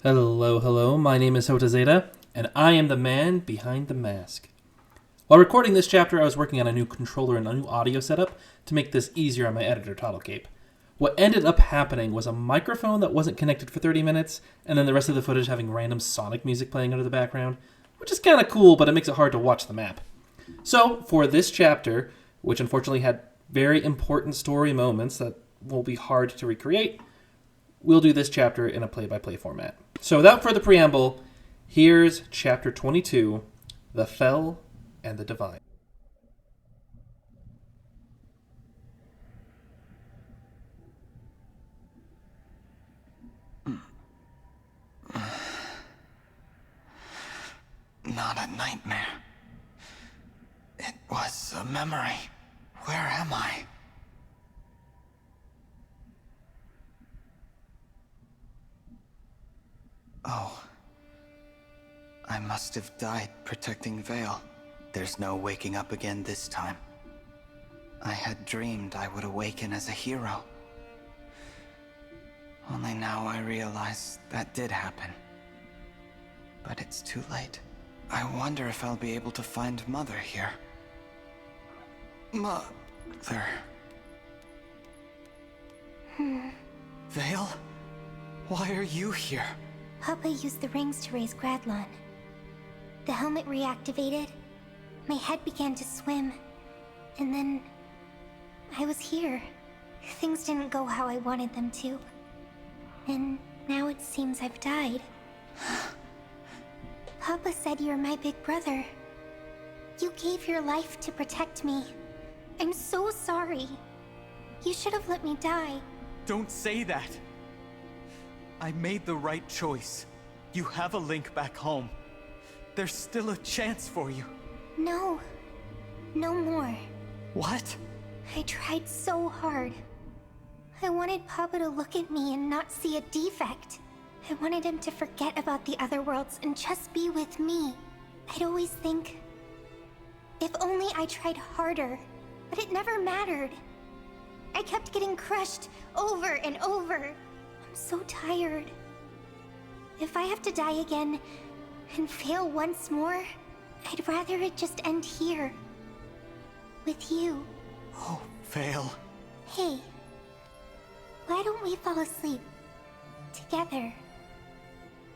Hello, hello, my name is Jota Zeta, and I am the man behind the mask. While recording this chapter, I was working on a new controller and a new audio setup to make this easier on my editor, Toddlecape. What ended up happening was a microphone that wasn't connected for 30 minutes, and then the rest of the footage having random Sonic music playing under the background, which is kind of cool, but it makes it hard to watch the map. So, for this chapter, which unfortunately had very important story moments that will be hard to recreate, we'll do this chapter in a play-by-play format. So without further preamble, here's Chapter 22, The Fell and the Divine. Not a nightmare. It was a memory. Where am I? Oh. I must have died protecting Veyle. There's no waking up again this time. I had dreamed I would awaken as a hero. Only now I realize that did happen. But it's too late. I wonder if I'll be able to find Mother here. Mother. Veyle? Why are you here? Papa used the rings to raise Gradlon. The helmet reactivated, my head began to swim, and then I was here. Things didn't go how I wanted them to. And now it seems I've died. Papa said you're my big brother. You gave your life to protect me. I'm so sorry. You should have let me die. Don't say that. I made the right choice. You have a link back home. There's still a chance for you. No. No more. What? I tried so hard. I wanted Papa to look at me and not see a defect. I wanted him to forget about the other worlds and just be with me. I'd always think, if only I tried harder, but it never mattered. I kept getting crushed over and over. I'm so tired. If I have to die again and fail once more, I'd rather it just end here. With you. Oh, Veyle. Hey, why don't we fall asleep together?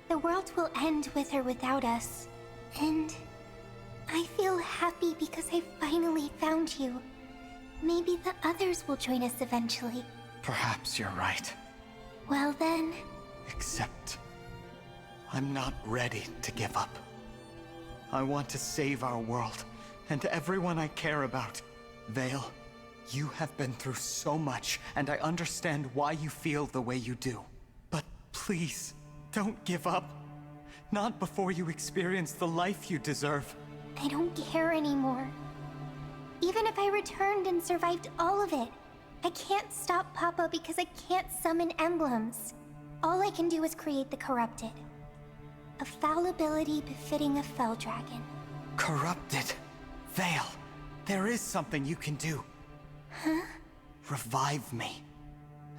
The world will end with or without us. And I feel happy because I finally found you. Maybe the others will join us eventually. Perhaps you're right. Well then... Except... I'm not ready to give up. I want to save our world, and everyone I care about. Veyle, you have been through so much, and I understand why you feel the way you do. But please, don't give up. Not before you experience the life you deserve. I don't care anymore. Even if I returned and survived all of it, I can't stop Papa because I can't summon emblems. All I can do is create the corrupted. A fallibility befitting a fell dragon. Corrupted? Veyle, there is something you can do. Huh? Revive me.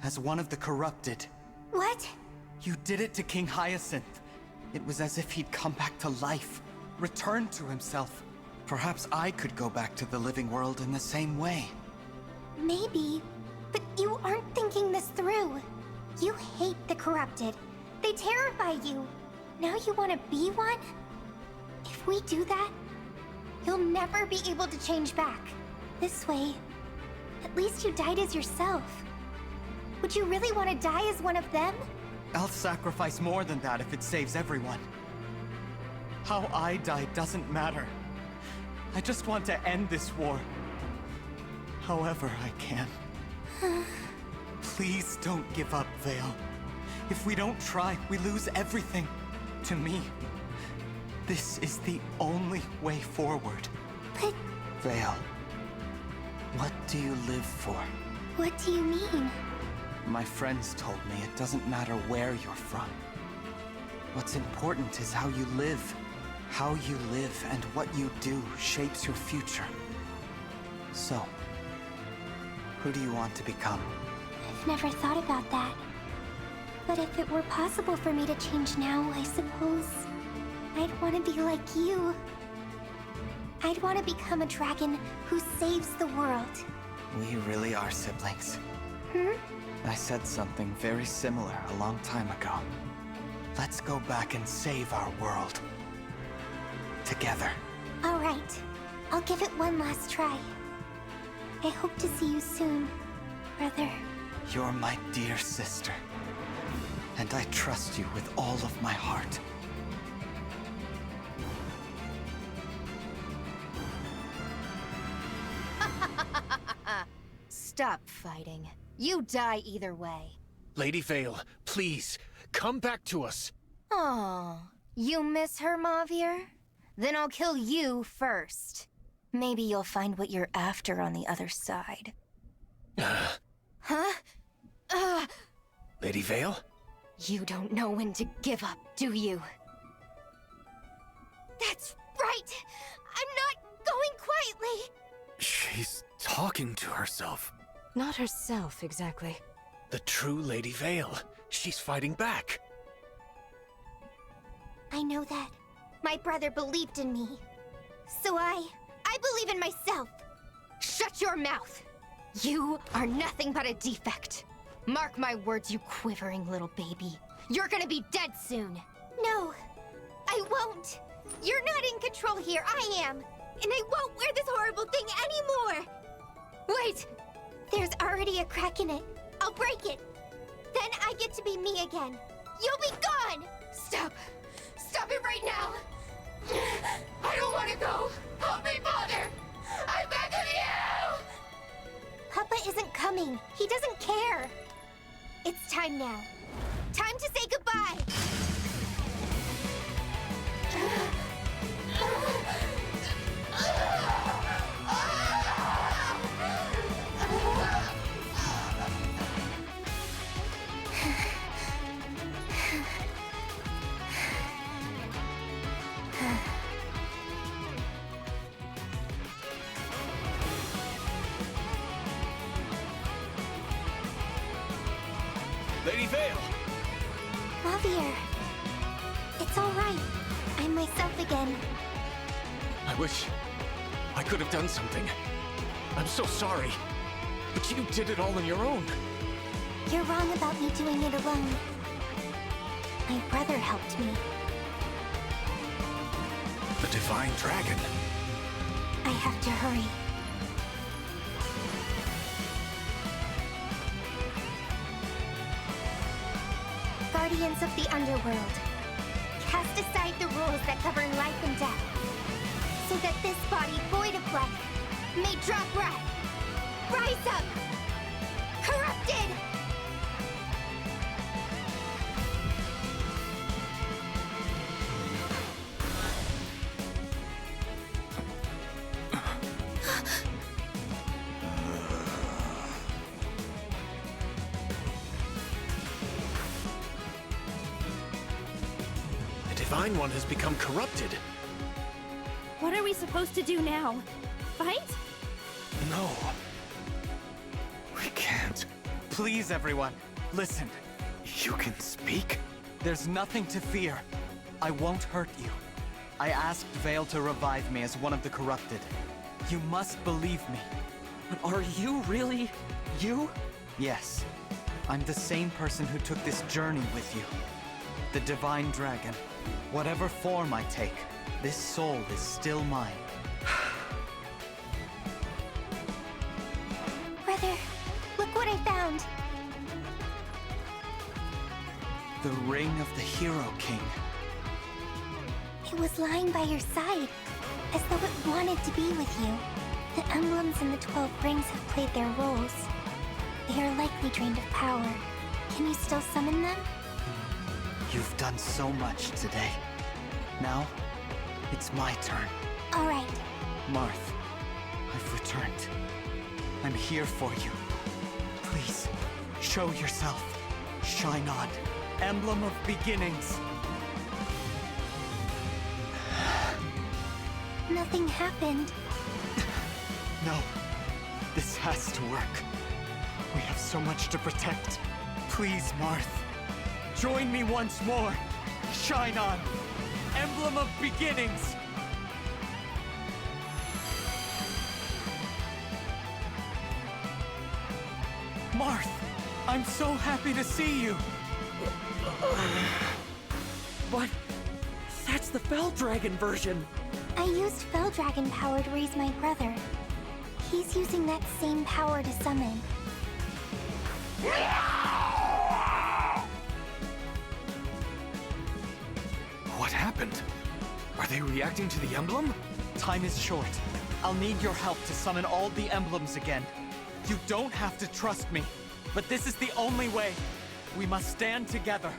As one of the corrupted. What? You did it to King Hyacinth. It was as if he'd come back to life, returned to himself. Perhaps I could go back to the living world in the same way. Maybe, but you aren't thinking this through. You hate the corrupted. They terrify you. Now you want to be one? If we do that, you'll never be able to change back. This way, at least you died as yourself. Would you really want to die as one of them? I'll sacrifice more than that if it saves everyone. How I die doesn't matter. I just want to end this war. However I can. Please don't give up, Veyle. If we don't try, we lose everything. To me, this is the only way forward. But... Veyle, what do you live for? what do you mean? My friends told me it doesn't matter where you're from. What's important is how you live. How you live and what you do shapes your future. So, who do you want to become? I've never thought about that. But if it were possible for me to change now, I suppose I'd want to be like you. I'd want to become a dragon who saves the world. We really are siblings. Hmm? I said something very similar a long time ago. Let's go back and save our world. Together. All right. I'll give it one last try. I hope to see you soon, brother. You're my dear sister. And I trust you with all of my heart. Stop fighting. You die either way. Lady Veyle, please, come back to us. Oh, you miss her, Mauvier? Then I'll kill you first. Maybe you'll find what you're after on the other side. Huh? Lady Veyle? You don't know when to give up, do you? That's right! I'm not going quietly! She's talking to herself. Not herself, exactly. The true Lady Veyle. She's fighting back. I know that. My brother believed in me. So I believe in myself. Shut your mouth! You are nothing but a defect. Mark my words, you quivering little baby. You're gonna be dead soon. No, I won't. You're not in control here, I am. And I won't wear this horrible thing anymore. Wait! There's already a crack in it. I'll break it. Then I get to be me again. You'll be gone! Stop! Stop it right now! I don't want to go! Help me, Father! I beg of you! Papa isn't coming. He doesn't care. It's time now. Time to say goodbye! Lady Veyle! Mauvier. It's all right. I'm myself again. I wish I could have done something. I'm so sorry. But you did it all on your own. You're wrong about me doing it alone. My brother helped me. The Divine Dragon. I have to hurry. Guardians of the Underworld, cast aside the rules that govern life and death, so that this body void of life may draw breath. Rise up! Corrupted! The Divine One has become corrupted. What are we supposed to do now? Fight? No. We can't. Please, everyone, listen. You can speak? There's nothing to fear. I won't hurt you. I asked Veyle to revive me as one of the corrupted. You must believe me. Are you really you? Yes. I'm the same person who took this journey with you. The Divine Dragon. Whatever form I take, this soul is still mine. Brother, look what I found. The Ring of the Hero King. It was lying by your side, as though it wanted to be with you. The emblems in the 12 rings have played their roles. They are likely drained of power. Can you still summon them? You've done so much today. Now, it's my turn. All right. Marth, I've returned. I'm here for you. Please, show yourself. Shine on. Emblem of beginnings. Nothing happened. No, this has to work. We have so much to protect. Please, Marth. Join me once more. Shine on. Emblem of beginnings. Marth, I'm so happy to see you. But that's the Fell Dragon version. I used Fell Dragon power to raise my brother. He's using that same power to summon. What happened? Are they reacting to the emblem? Time is short. I'll need your help to summon all the emblems again. You don't have to trust me, but this is the only way. We must stand together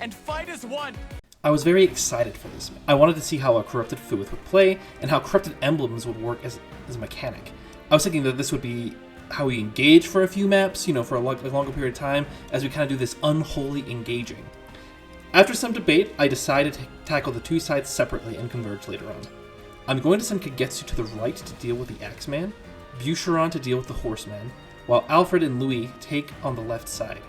and fight as one. I was very excited for this. I wanted to see how a corrupted Fuath would play and how corrupted emblems would work as a mechanic. I was thinking that this would be how we engage for a few maps, for a longer period of time, as we kind of do this unholy engaging. After some debate, I decided to tackle the two sides separately and converge later on. I'm going to send Kagetsu to the right to deal with the Axeman, Boucheron to deal with the Horseman, while Alfred and Louis take on the left side.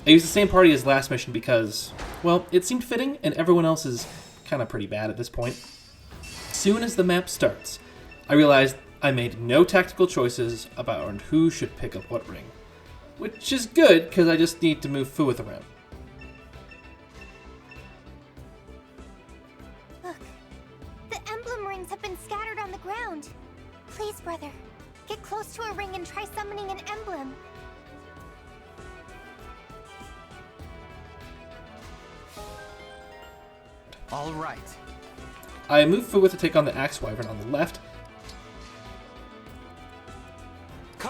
I used the same party as last mission because, well, it seemed fitting and everyone else is kind of pretty bad at this point. Soon as the map starts, I realized I made no tactical choices about who should pick up what ring. Which is good, because I just need to move Fuath around. Look, the emblem rings have been scattered on the ground. Please, brother, get close to a ring and try summoning an emblem. All right. I moved Fuath to take on the Axe Wyvern on the left,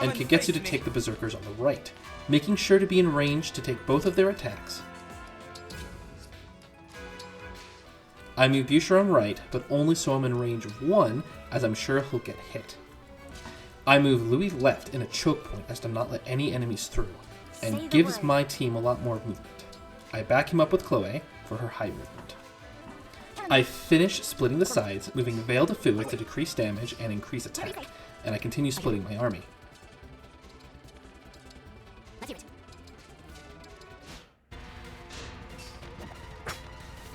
and Kagetsu to take the Berserkers on the right, making sure to be in range to take both of their attacks. I move Boucheron right, but only so I'm in range of one, as I'm sure he'll get hit. I move Louis left in a choke point as to not let any enemies through, and gives my team a lot more movement. I back him up with Cholé for her high movement. I finish splitting the sides, moving Veyle to Fuath to decrease damage and increase attack, and I continue splitting my army.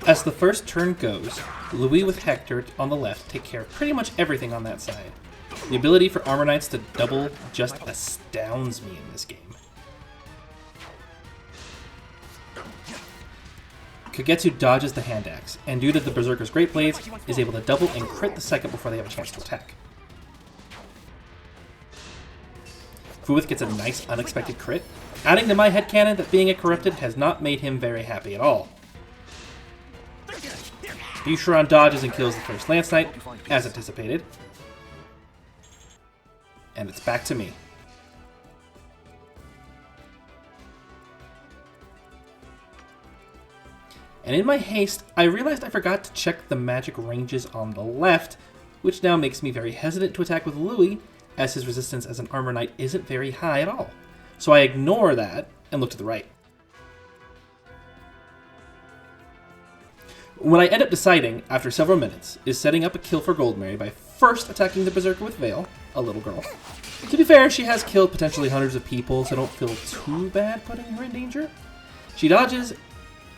As the first turn goes, Louis with Hector on the left take care of pretty much everything on that side. The ability for Armor Knights to double just astounds me in this game. Kagetsu dodges the hand axe, and due to the Berserker's Great Blades, is able to double and crit the second before they have a chance to attack. Fuath gets a nice unexpected crit, adding to my headcanon that being a corrupted has not made him very happy at all. Boucheron dodges and kills the first Lance Knight, as anticipated. And it's back to me. And in my haste, I realized I forgot to check the magic ranges on the left, which now makes me very hesitant to attack with Louis, as his resistance as an Armor Knight isn't very high at all. So I ignore that and look to the right. What I end up deciding, after several minutes, is setting up a kill for Goldmary by first attacking the Berserker with Veyle, a little girl. To be fair, she has killed potentially hundreds of people, so I don't feel too bad putting her in danger. She dodges,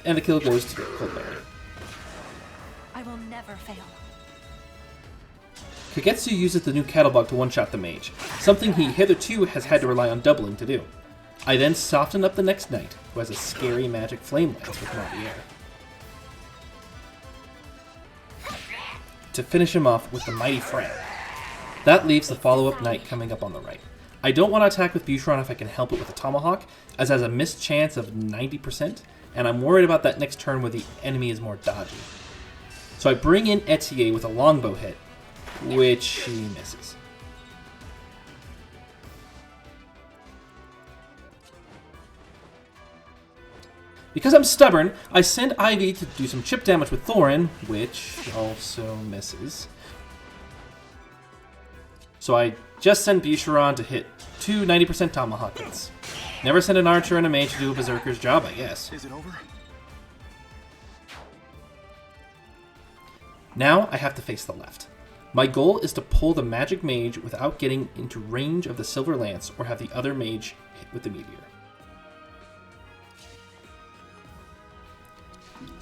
and the kill goes to Goldmary. I will never fail. Kagetsu uses the new Cattlebug to one-shot the mage, something he hitherto has had to rely on doubling to do. I then soften up the next knight, who has a scary magic flame lance with Mauvier, to finish him off with the mighty Framme. That leaves the follow-up knight coming up on the right. I don't want to attack with Boucheron if I can help it with a Tomahawk, as it has a missed chance of 90%, and I'm worried about that next turn where the enemy is more dodgy. So I bring in Etie with a longbow hit, which he misses. Because I'm stubborn, I send Ivy to do some chip damage with Thorin, which also misses. So I just send Boucheron to hit two 90% Tomahawk hits. Never send an archer and a mage to do a Berserker's job, I guess. Is it over? Now I have to face the left. My goal is to pull the magic mage without getting into range of the silver lance or have the other mage hit with the meteor.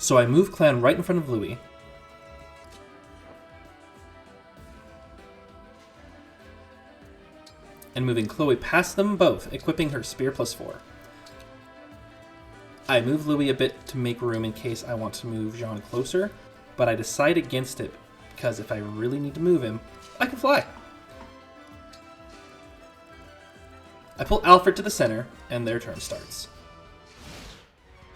So I move Clanne right in front of Louis. And moving Cholé past them both, equipping her spear +4. I move Louis a bit to make room in case I want to move Jean closer, but I decide against it because if I really need to move him, I can fly. I pull Alfred to the center, and their turn starts.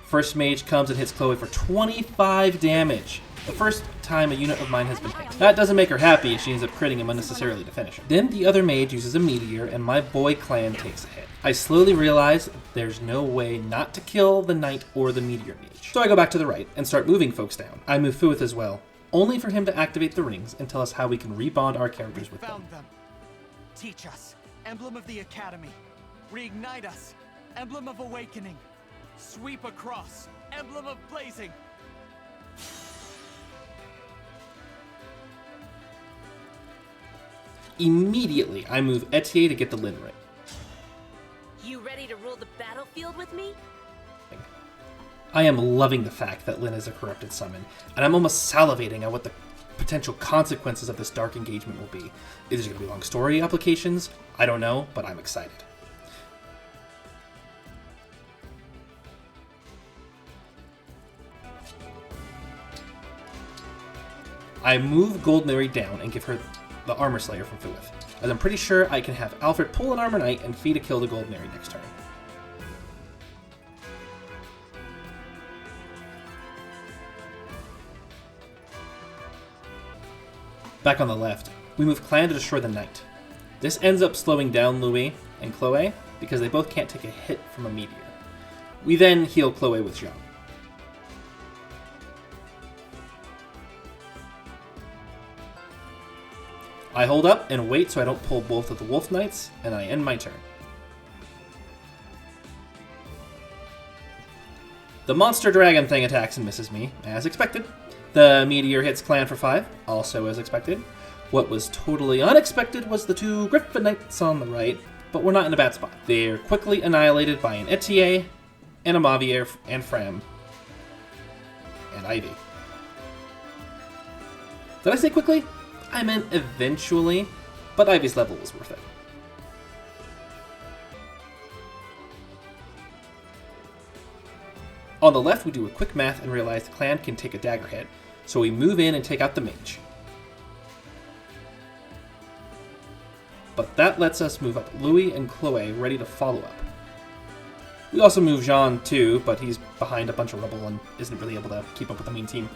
First mage comes and hits Cholé for 25 damage. The first time a unit of mine has been hit. That doesn't make her happy, she ends up critting him unnecessarily to finish him. Then the other mage uses a meteor, and my boy Clanne takes a hit. I slowly realize there's no way not to kill the knight or the meteor mage. So I go back to the right and start moving folks down. I move Fuath as well, only for him to activate the rings and tell us how we can rebond our characters with them. Found them. Teach us. Emblem of the Academy. Reignite us. Emblem of Awakening. Sweep across. Emblem of Blazing. Immediately, I move Etie to get the Lin ring. You ready to rule the battlefield with me? I am loving the fact that Lin is a corrupted summon, and I'm almost salivating at what the potential consequences of this dark engagement will be. Is there going to be long story applications? I don't know, but I'm excited. I move Goldmary down and give her the Armor Slayer from Fuath, as I'm pretty sure I can have Alfred pull an Armor Knight and feed a kill to Goldmary next turn. Back on the left, we move Clanne to destroy the Knight. This ends up slowing down Louis and Cholé because they both can't take a hit from a meteor. We then heal Cholé with Jean. I hold up and wait so I don't pull both of the Wolf Knights, and I end my turn. The monster dragon thing attacks and misses me, as expected. The meteor hits Clanne for 5, also as expected. What was totally unexpected was the 2 Griffin Knights on the right, but we're not in a bad spot. They're quickly annihilated by an Etie, and a Mauvier, and Framme, and Ivy. Did I say quickly? I meant eventually, but Ivy's level was worth it. On the left, we do a quick math and realize the Clanne can take a dagger hit, so we move in and take out the mage. But that lets us move up Louis and Cholé ready to follow up. We also move Jean too, but he's behind a bunch of rubble and isn't really able to keep up with the main team.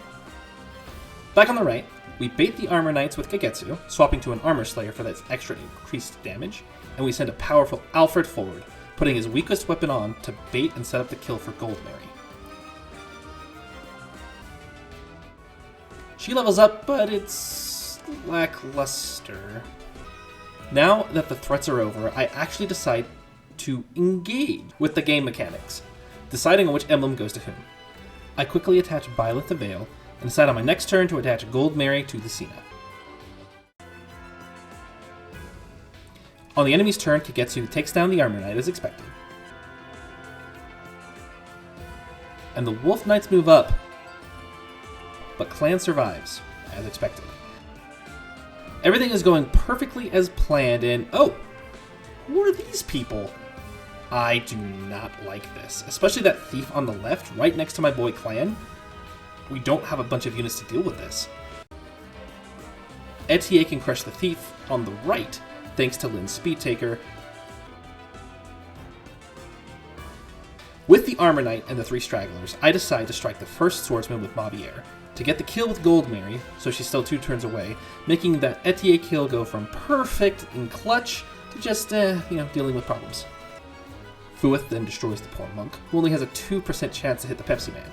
Back on the right, we bait the Armor Knights with Kagetsu, swapping to an Armor Slayer for that extra increased damage, and we send a powerful Alfred forward, putting his weakest weapon on to bait and set up the kill for Goldmary. She levels up, but it's lackluster. Now that the threats are over, I actually decide to engage with the game mechanics, deciding on which emblem goes to whom. I quickly attach Veyle to Veyle, and decide on my next turn to attach Goldmary to the Cena. On the enemy's turn, Kagetsu takes down the Armor Knight as expected. And the Wolf Knights move up, but Clanne survives, as expected. Everything is going perfectly as planned, and oh, who are these people? I do not like this, especially that thief on the left, right next to my boy Clanne. We don't have a bunch of units to deal with this. Etie can crush the thief on the right, thanks to Lin's Speed Taker. With the Armor Knight and the 3 stragglers, I decide to strike the first swordsman with Mauvier to get the kill with Goldmary, so she's still 2 turns away, making that Etie kill go from perfect and clutch to just, dealing with problems. Fuath then destroys the poor monk, who only has a 2% chance to hit the Pepsi Man.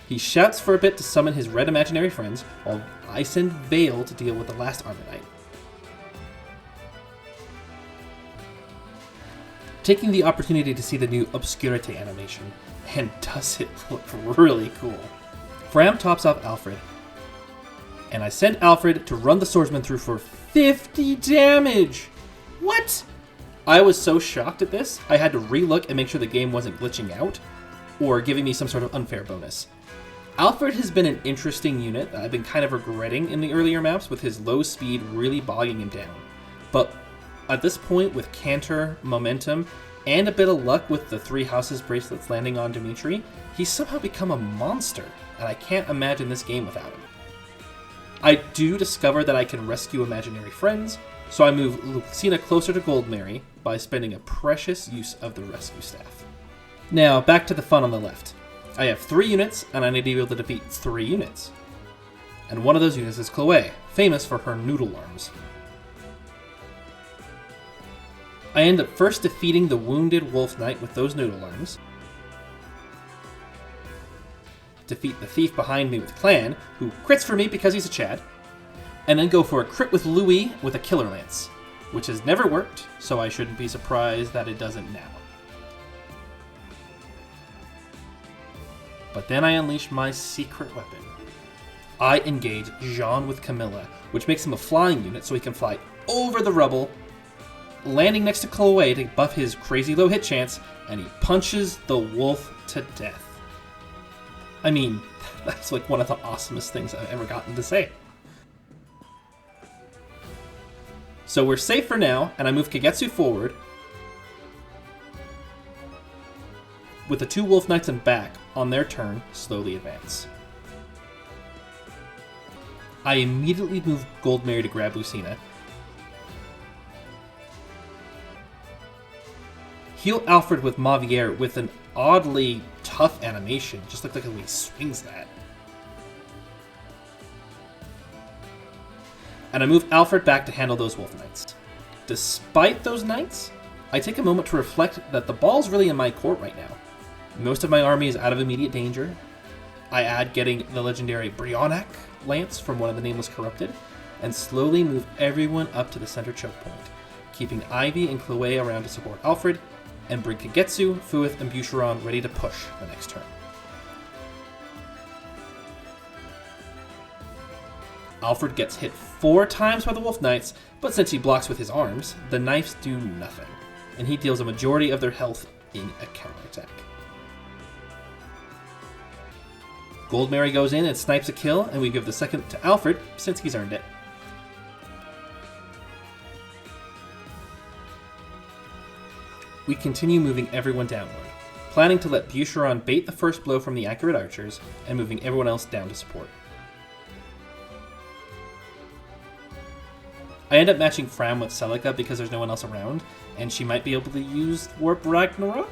He shouts for a bit to summon his red imaginary friends, while I send Veyle to deal with the last Armor Knight. Taking the opportunity to see the new Obscurity animation, and does it look really cool. Framme tops off Alfred, and I send Alfred to run the swordsman through for 50 damage! What? I was so shocked at this, I had to relook and make sure the game wasn't glitching out. or giving me some sort of unfair bonus. Alfred has been an interesting unit that I've been kind of regretting in the earlier maps, with his low speed really bogging him down. But at this point, with Canter, momentum, and a bit of luck with the 3 houses bracelets landing on Dimitri, he's somehow become a monster, and I can't imagine this game without him. I do discover that I can rescue imaginary friends, so I move Lucina closer to Goldmary by spending a precious use of the rescue staff. Now, back to the fun on the left. I have 3 units, and I need to be able to defeat 3 units. And one of those units is Cholé, famous for her noodle arms. I end up first defeating the wounded Wolf Knight with those noodle arms, defeat the thief behind me with Clanne, who crits for me because he's a Chad, and then go for a crit with Louis with a Killer Lance, which has never worked, so I shouldn't be surprised that it doesn't now. But then I unleash my secret weapon. I engage Jean with Camilla, which makes him a flying unit so he can fly over the rubble, landing next to Cholé to buff his crazy low hit chance, and he punches the wolf to death. I mean, that's like one of the awesomest things I've ever gotten to say. So we're safe for now, and I move Kagetsu forward, with the 2 Wolf Knights in back, on their turn, slowly advance. I immediately move Goldmary to grab Lucina, heal Alfred with Mauvier with an oddly tough animation, just like the way he swings that. And I move Alfred back to handle those Wolf Knights. Despite those Knights, I take a moment to reflect that the ball's really in my court right now. Most of my army is out of immediate danger. I add getting the legendary Brionac Lance from one of the Nameless Corrupted, and slowly move everyone up to the center choke point, keeping Ivy and Cholé around to support Alfred, and bring Kagetsu, Fuath, and Boucheron ready to push the next turn. Alfred gets hit 4 times by the Wolf Knights, but since he blocks with his arms, the knives do nothing, and he deals a majority of their health in a counterattack. Goldmary goes in and snipes a kill, and we give the second to Alfred, since he's earned it. We continue moving everyone downward, planning to let Boucheron bait the first blow from the accurate archers, and moving everyone else down to support. I end up matching Framme with Celica because there's no one else around, and she might be able to use Warp Ragnarok.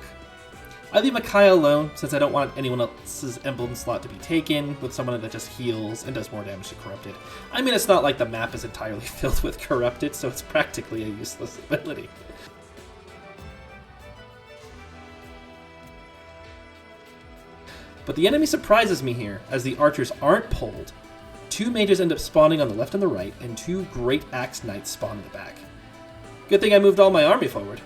I leave Micaiah alone since I don't want anyone else's emblem slot to be taken with someone that just heals and does more damage to Corrupted. I mean, it's not like the map is entirely filled with Corrupted, so it's practically a useless ability. But the enemy surprises me here, as the archers aren't pulled. 2 mages end up spawning on the left and the right, and 2 Great Axe Knights spawn in the back. Good thing I moved all my army forward.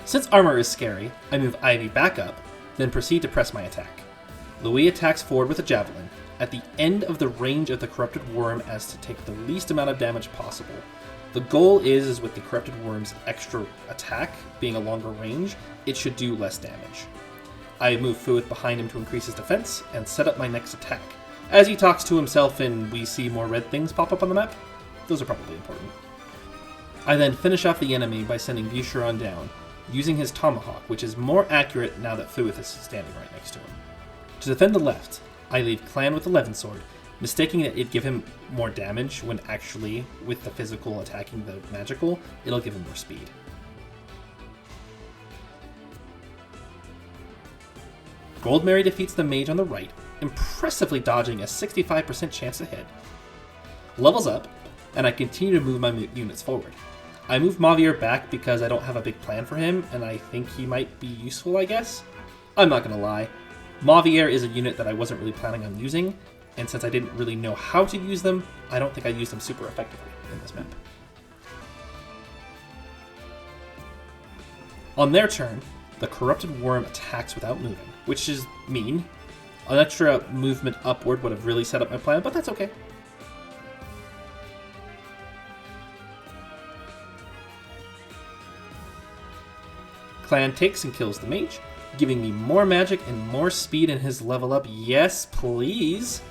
Since armor is scary, I move Ivy back up, then proceed to press my attack. Louis attacks forward with a javelin, at the end of the range of the Corrupted Worm as to take the least amount of damage possible. The goal is with the Corrupted Worm's extra attack being a longer range, it should do less damage. I move Fuath behind him to increase his defense, and set up my next attack. As he talks to himself and we see more red things pop up on the map, those are probably important. I then finish off the enemy by sending Boucheron down, using his Tomahawk, which is more accurate now that Fuath is standing right next to him. To defend the left, I leave Clanne with the Levin-Sword, mistaking that it'd give him more damage when actually, with the physical attacking the magical, it'll give him more speed. Goldmary defeats the mage on the right, impressively dodging a 65% chance to hit. Levels up, and I continue to move my units forward. I move Mauvier back because I don't have a big plan for him, and I think he might be useful, I guess? I'm not gonna lie. Mauvier is a unit that I wasn't really planning on using, and since I didn't really know how to use them, I don't think I used them super effectively in this map. On their turn, the Corrupted Worm attacks without moving, which is mean. An extra movement upward would have really set up my plan, but that's okay. Clanne takes and kills the mage, giving me more magic and more speed in his level up. Yes, please.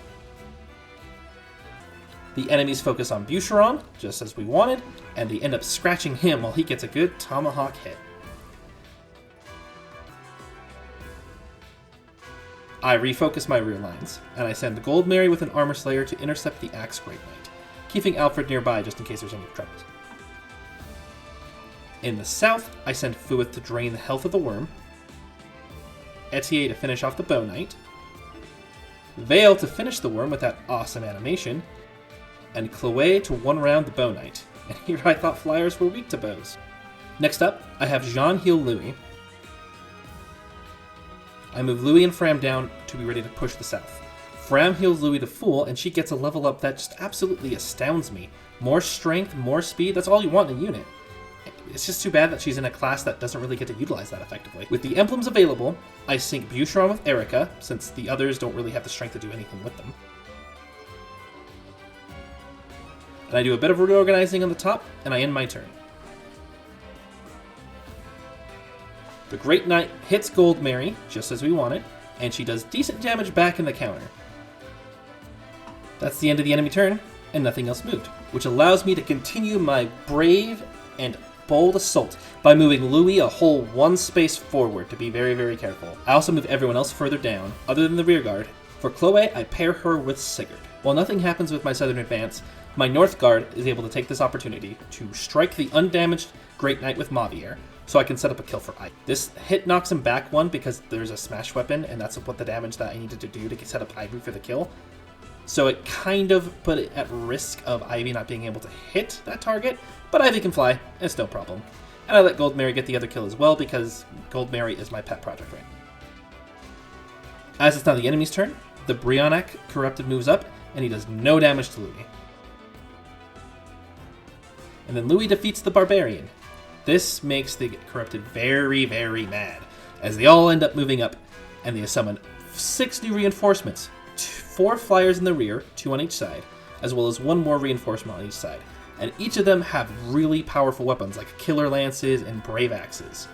The enemies focus on Boucheron, just as we wanted, and they end up scratching him while he gets a good tomahawk hit. I refocus my rear lines, and I send Goldmary with an Armor Slayer to intercept the Axe Great Knight, keeping Alfred nearby just in case there's any troubles. In the south, I send Fuath to drain the health of the worm, Etie to finish off the Bow Knight, Veyle to finish the worm with that awesome animation, and Cholé to one-round the Bow Knight. And here I thought flyers were weak to bows. Next up, I have Jean heal Louis. I move Louis and Framme down to be ready to push the south. Framme heals Louis to full, and she gets a level up that just absolutely astounds me. More strength, more speed, that's all you want in a unit. It's just too bad that she's in a class that doesn't really get to utilize that effectively. With the emblems available, I sync Boucheron with Erica, since the others don't really have the strength to do anything with them. And I do a bit of reorganizing on the top, and I end my turn. The Great Knight hits Goldmary, just as we wanted, and she does decent damage back in the counter. That's the end of the enemy turn, and nothing else moved, which allows me to continue my brave and bold assault by moving Louis a whole one space forward to be very, very careful. I also move everyone else further down, other than the rear guard. For Cholé, I pair her with Sigurd. While nothing happens with my southern advance, my north guard is able to take this opportunity to strike the undamaged Great Knight with Mauvier, so I can set up a kill for Ivy. This hit knocks him back one because there's a smash weapon, and that's what the damage that I needed to do to set up Ivy for the kill. So it kind of put it at risk of Ivy not being able to hit that target, but Ivy can fly, and it's no problem. And I let Goldmary get the other kill as well because Goldmary is my pet project right now. As it's now the enemy's turn, the Brionac Corrupted moves up, and he does no damage to Louis. And then Louis defeats the Barbarian. This makes the Corrupted very, very mad, as they all end up moving up, and they summon 6 new reinforcements, 4 flyers in the rear, 2 on each side, as well as 1 more reinforcement on each side. And each of them have really powerful weapons, like killer lances and brave axes.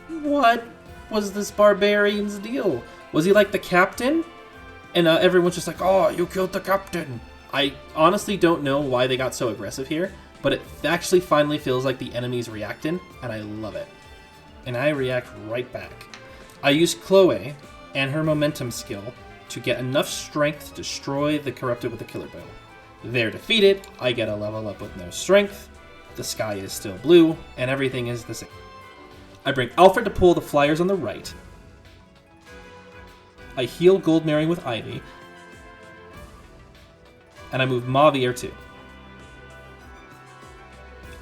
What was this Barbarian's deal? Was he like the captain? And everyone's just like, oh, you killed the captain. I honestly don't know why they got so aggressive here, but it actually finally feels like the enemy's reacting, and I love it. And I react right back. I use Cholé and her momentum skill to get enough strength to destroy the Corrupted with a killer bow. They're defeated, I get a level up with no strength, the sky is still blue, and everything is the same. I bring Alfred to pull the flyers on the right. I heal Goldmary with Ivy, and I move Mauvier too.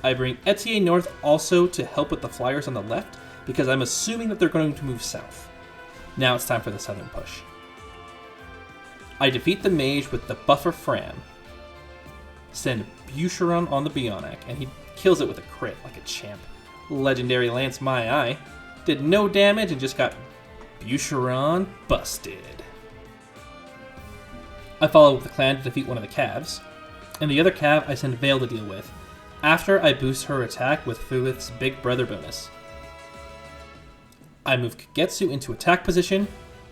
I bring Etie north also to help with the flyers on the left, because I'm assuming that they're going to move south. Now it's time for the southern push. I defeat the mage with the buffer Framme, send Boucheron on the Brionac, and he kills it with a crit like a champ. Legendary Lance My Eye did no damage and just got Boucheron busted. I follow with the Clanne to defeat one of the calves, and the other calf I send Veyle to deal with, after I boost her attack with Fuath's Big Brother bonus. I move Kagetsu into attack position,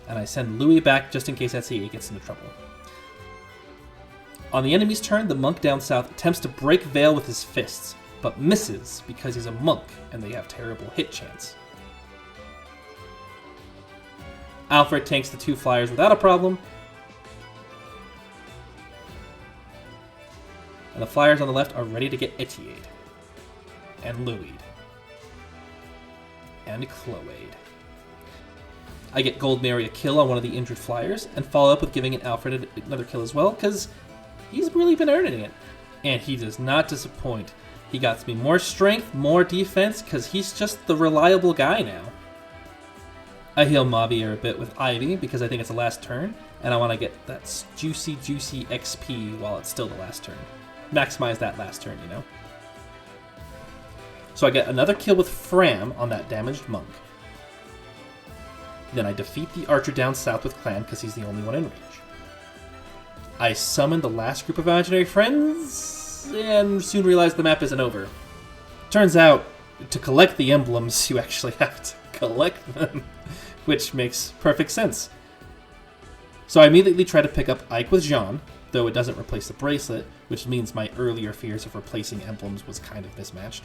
and I send Louis back just in case Etie gets into trouble. On the enemy's turn, the monk down south attempts to break Veyle with his fists, but misses because he's a monk and they have terrible hit chance. Alfred tanks the 2 flyers without a problem, and the flyers on the left are ready to get Etie and Louis and Cholé. I get Goldmary a kill on one of the injured flyers, and follow up with giving an Alfred another kill as well, because he's really been earning it. And he does not disappoint. He got me more strength, more defense, because he's just the reliable guy now. I heal Mauvier a bit with Ivy, because I think it's the last turn, and I want to get that juicy XP while it's still the last turn. Maximize that last turn, you know? So I get another kill with Framme on that damaged monk. Then I defeat the archer down south with Clanne because he's the only one in range. I summon the last group of imaginary friends, and soon realize the map isn't over. Turns out, to collect the emblems, you actually have to collect them. which makes perfect sense. So I immediately try to pick up Ike with Jean, though it doesn't replace the bracelet, which means my earlier fears of replacing emblems was kind of mismatched.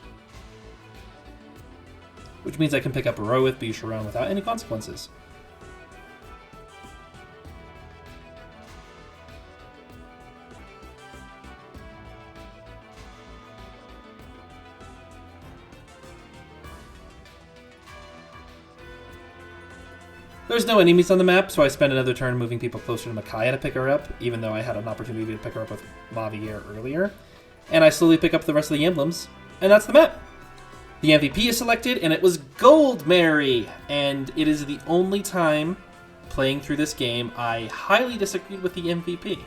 Which means I can pick up a row with Boucheron without any consequences. There's no enemies on the map, so I spend another turn moving people closer to Micaiah to pick her up, even though I had an opportunity to pick her up with Mauvier earlier. And I slowly pick up the rest of the emblems, and that's the map. The MVP is selected, and it was Goldmary, and it is the only time playing through this game I highly disagreed with the MVP.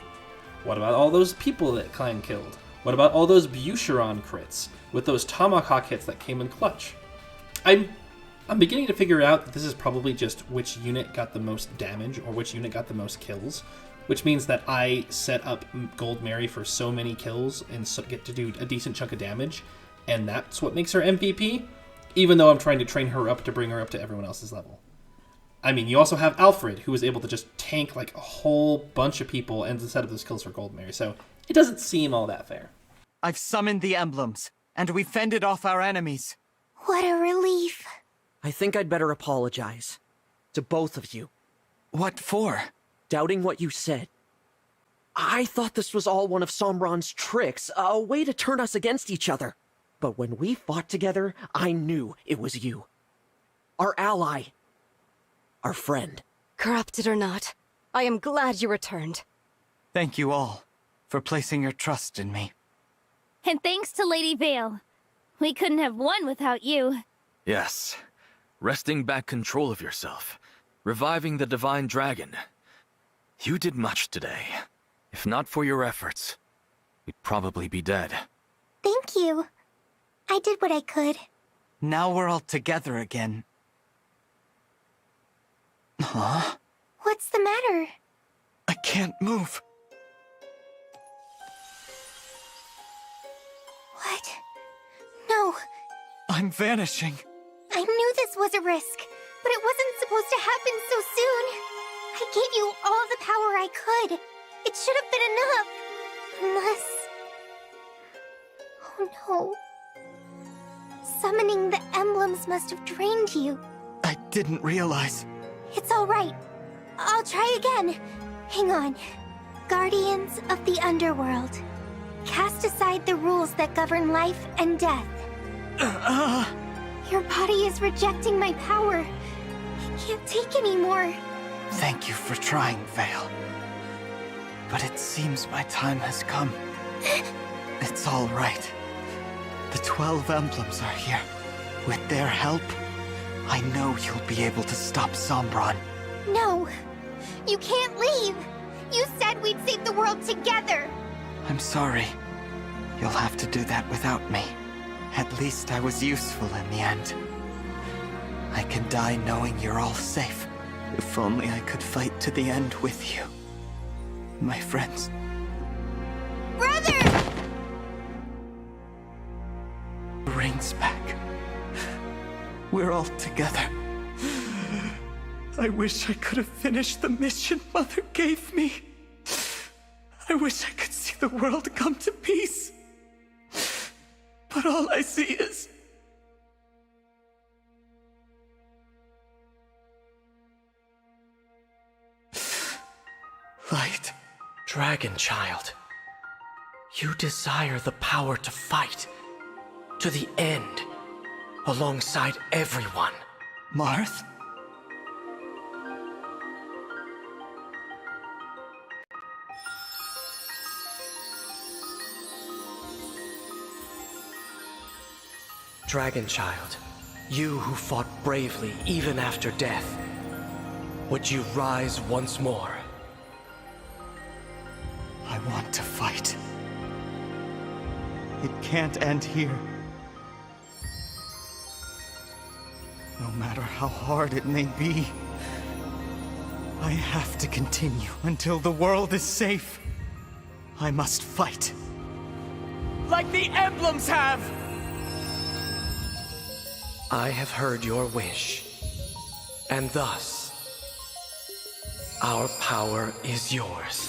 What about all those people that Clanne killed? What about all those Boucheron crits with those tomahawk hits that came in clutch? I'm beginning to figure out that this is probably just which unit got the most damage or which unit got the most kills, which means that I set up Goldmary for so many kills and get to do a decent chunk of damage, and that's what makes her MVP, even though I'm trying to train her up to bring her up to everyone else's level. I mean, you also have Alfred, who was able to just tank like a whole bunch of people and set up those kills for Goldmary, so it doesn't seem all that fair. I've summoned the emblems, and we fended off our enemies. What a relief. I think I'd better apologize. To both of you. What for? Doubting what you said. I thought this was all one of Sombron's tricks, a way to turn us against each other. But when we fought together, I knew it was you. Our ally. Our friend. Corrupted or not, I am glad you returned. Thank you all for placing your trust in me. And thanks to Lady Veyle. We couldn't have won without you. Yes. Wresting back control of yourself. Reviving the divine dragon. You did much today. If not for your efforts, we'd probably be dead. Thank you. I did what I could. Now we're all together again. Huh? What's the matter? I can't move. What? No. I'm vanishing. I knew this was a risk, but it wasn't supposed to happen so soon. I gave you all the power I could. It should have been enough. Unless... Oh no. Summoning the emblems must have drained you. I didn't realize. It's all right. I'll try again. Hang on. Guardians of the Underworld. Cast aside the rules that govern life and death. Your body is rejecting my power. I can't take any more. Thank you for trying, Veyle. But it seems my time has come. It's all right. The 12 emblems are here. With their help, I know you'll be able to stop Sombron. No, you can't leave. You said we'd save the world together. I'm sorry. You'll have to do that without me. At least I was useful in the end. I can die knowing you're all safe. If only I could fight to the end with you. My friends. Brother! Ring's back. We're all together. I wish I could have finished the mission Mother gave me. I wish I could see the world come to peace. But all I see is... light. Dragon Child. You desire the power to fight. To the end. Alongside everyone. Marth? Dragon Child, you who fought bravely even after death, would you rise once more? I want to fight. It can't end here. No matter how hard it may be, I have to continue until the world is safe. I must fight. Like the emblems have! I have heard your wish, and thus Our power is yours.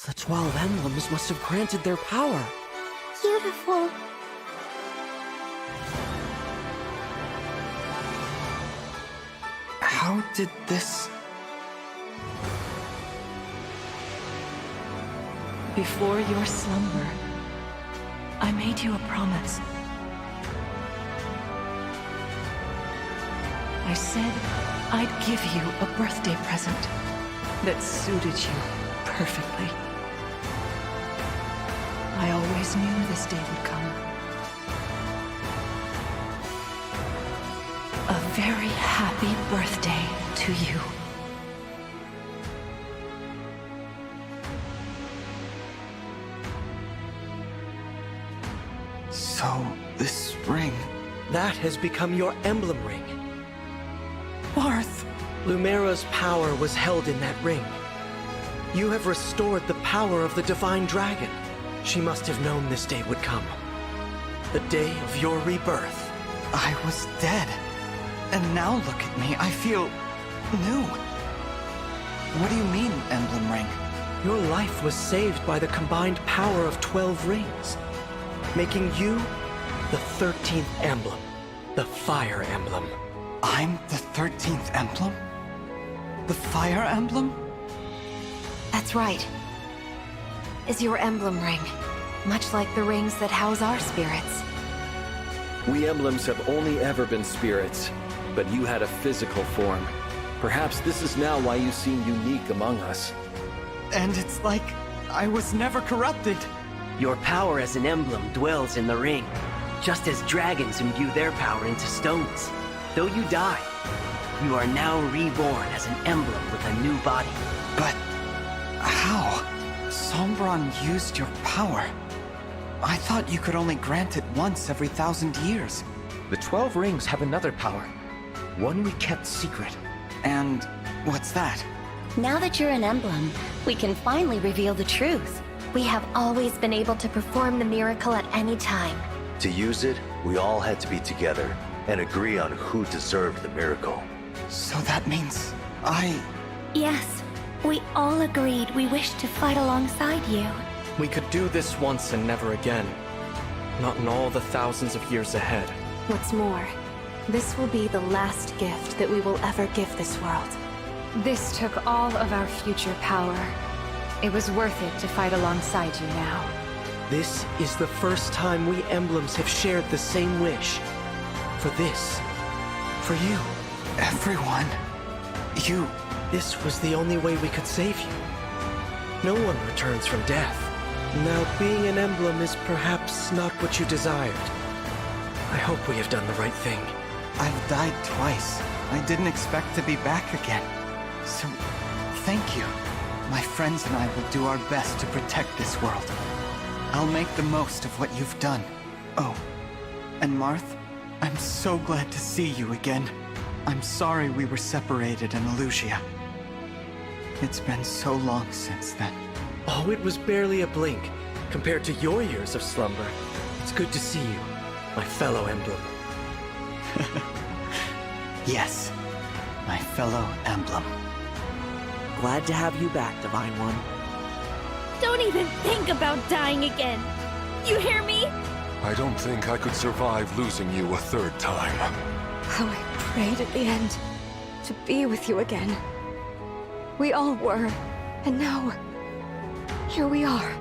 The 12 emblems must have granted their power. Beautiful. How did this... Before your slumber, I made you a promise. I said I'd give you a birthday present that suited you perfectly. I always knew this day would come. A very happy birthday to you. So, this ring... That has become your emblem ring. Marth! Lumera's power was held in that ring. You have restored the power of the Divine Dragon. She must have known this day would come. The day of your rebirth. I was dead. And now look at me, I feel... new. What do you mean, emblem ring? Your life was saved by the combined power of 12 rings, making you the 13th emblem, the Fire Emblem. I'm the 13th emblem? The Fire Emblem? That's right. Is your emblem ring, much like the rings that house our spirits. We emblems have only ever been spirits, but you had a physical form. Perhaps this is now why you seem unique among us. And it's like I was never corrupted. Your power as an emblem dwells in the ring, just as dragons imbue their power into stones. Though you die, you are now reborn as an emblem with a new body. But how? Sombron used your power. I thought you could only grant it once every 1,000 years. The 12 rings have another power, one we kept secret. And what's that? Now that you're an emblem, we can finally reveal the truth. We have always been able to perform the miracle at any time. To use it, we all had to be together and agree on who deserved the miracle. So that means Yes, we all agreed we wished to fight alongside you. We could do this once and never again. Not in all the thousands of years ahead. What's more, this will be the last gift that we will ever give this world. This took all of our future power. It was worth it to fight alongside you now. This is the first time we emblems have shared the same wish. For this. For you. Everyone. You... This was the only way we could save you. No one returns from death. Now, being an emblem is perhaps not what you desired. I hope we have done the right thing. I've died twice. I didn't expect to be back again. So, thank you. My friends and I will do our best to protect this world. I'll make the most of what you've done. Oh, and Marth, I'm so glad to see you again. I'm sorry we were separated in Elusia. It's been so long since then. Oh, it was barely a blink compared to your years of slumber. It's good to see you, my fellow emblem. Yes, my fellow emblem. Glad to have you back, Divine One. Don't even think about dying again. You hear me? I don't think I could survive losing you a third time. How I prayed at the end to be with you again. We all were, and now, here we are.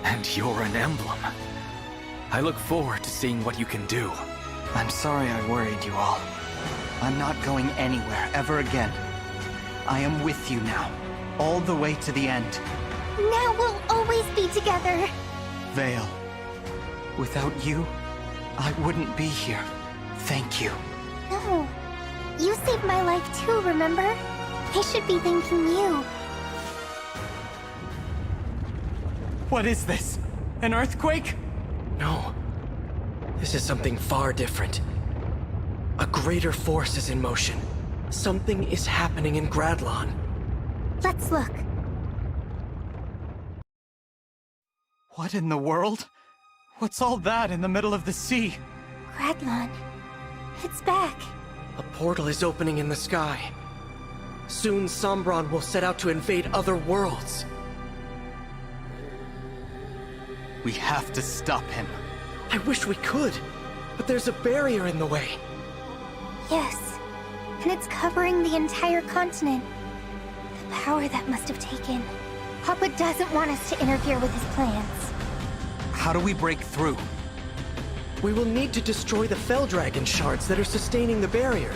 And you're an emblem. I look forward to seeing what you can do. I'm sorry I worried you all. I'm not going anywhere ever again. I am with you now, all the way to the end. Now we'll always be together. Veyle, without you, I wouldn't be here. Thank you. No. You saved my life too, remember? I should be thanking you. What is this? An earthquake? No. This is something far different. A greater force is in motion. Something is happening in Gradlon. Let's look. What in the world? What's all that in the middle of the sea? Gradlon. It's back. A portal is opening in the sky. Soon Sombron will set out to invade other worlds. We have to stop him. I wish we could, but there's a barrier in the way. Yes. And it's covering the entire continent. The power that must have taken. Papa doesn't want us to interfere with his plans. How do we break through? We will need to destroy the Fell Dragon shards that are sustaining the barrier.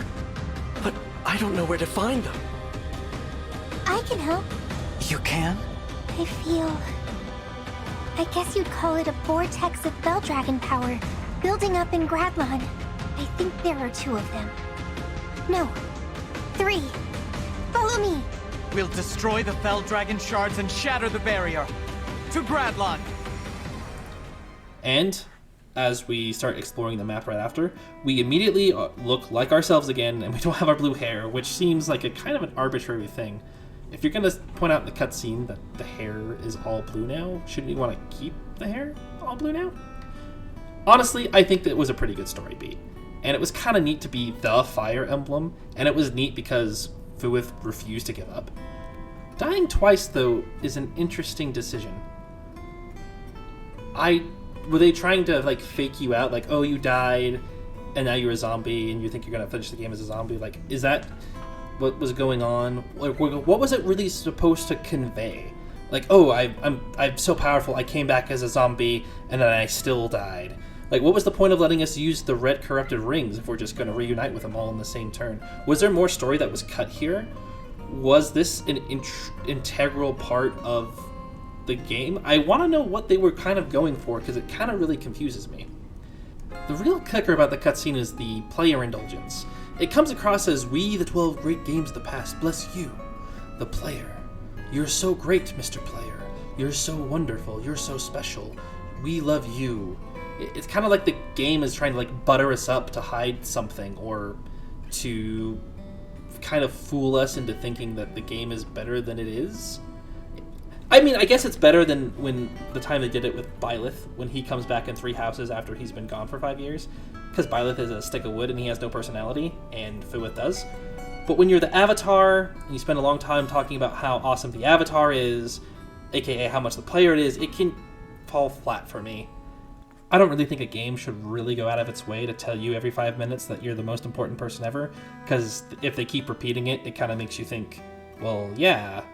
But I don't know where to find them. I can help. You can? I guess you'd call it a vortex of Fell Dragon power, building up in Gradlon. I think there are 2 of them. No, 3. Follow me. We'll destroy the Fell Dragon shards and shatter the barrier. To Gradlon! And as we start exploring the map right after, we immediately look like ourselves again, and we don't have our blue hair, which seems like a kind of an arbitrary thing. If you're going to point out in the cutscene that the hair is all blue now, shouldn't you want to keep the hair all blue now? Honestly, I think that it was a pretty good story beat. And it was kind of neat to be the Fire Emblem, and it was neat because Fuath refused to give up. Dying twice, though, is an interesting decision. Were they trying to, like, fake you out? Like, oh, you died, and now you're a zombie, and you think you're going to finish the game as a zombie? Like, is that what was going on? Like, what was it really supposed to convey? Like, oh, I'm so powerful, I came back as a zombie, and then I still died. Like, what was the point of letting us use the red corrupted rings if we're just going to reunite with them all in the same turn? Was there more story that was cut here? Was this an integral part of the game? I want to know what they were kind of going for, because it kind of really confuses me. The real kicker about the cutscene is the player indulgence. It comes across as, we, the 12 great games of the past, bless you, the player. You're so great, Mr. Player. You're so wonderful. You're so special. We love you. It's kind of like the game is trying to, like, butter us up to hide something, or to kind of fool us into thinking that the game is better than it is. I mean, I guess it's better than when the time they did it with Byleth, when he comes back in 3 houses after he's been gone for 5 years, because Byleth is a stick of wood and he has no personality, and Fuath does. But when you're the Avatar, and you spend a long time talking about how awesome the Avatar is, aka how much the player it is, it can fall flat for me. I don't really think a game should really go out of its way to tell you every 5 minutes that you're the most important person ever, because if they keep repeating it, it kind of makes you think, well, yeah,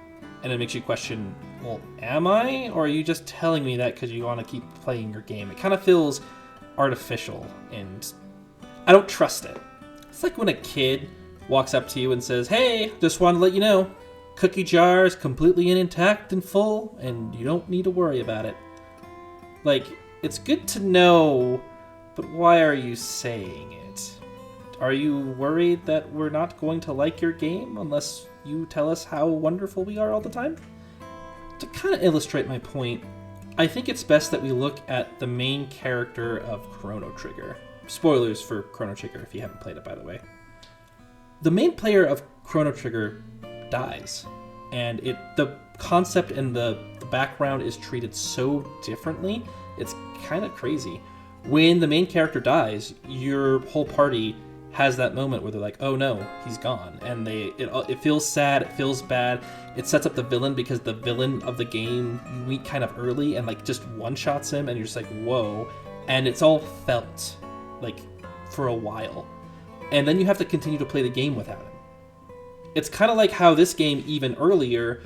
and it makes you question, well, am I? Or are you just telling me that because you want to keep playing your game? It kind of feels artificial, and I don't trust it. It's like when a kid walks up to you and says, hey, just want to let you know, cookie jar is completely intact and full, and you don't need to worry about it. Like, it's good to know, but why are you saying it? Are you worried that we're not going to like your game unless you tell us how wonderful we are all the time? To kind of illustrate my point, I think it's best that we look at the main character of Chrono Trigger. Spoilers for Chrono Trigger if you haven't played it, by the way. The main player of Chrono Trigger dies, and the concept and the background is treated so differently. It's kind of crazy. When the main character dies, your whole party has that moment where they're like, oh no, he's gone. And it feels sad, it feels bad. It sets up the villain, because the villain of the game you meet kind of early and, like, just one-shots him, and you're just like, whoa. And it's all felt, like, for a while. And then you have to continue to play the game without him. It's kind of like how this game, even earlier,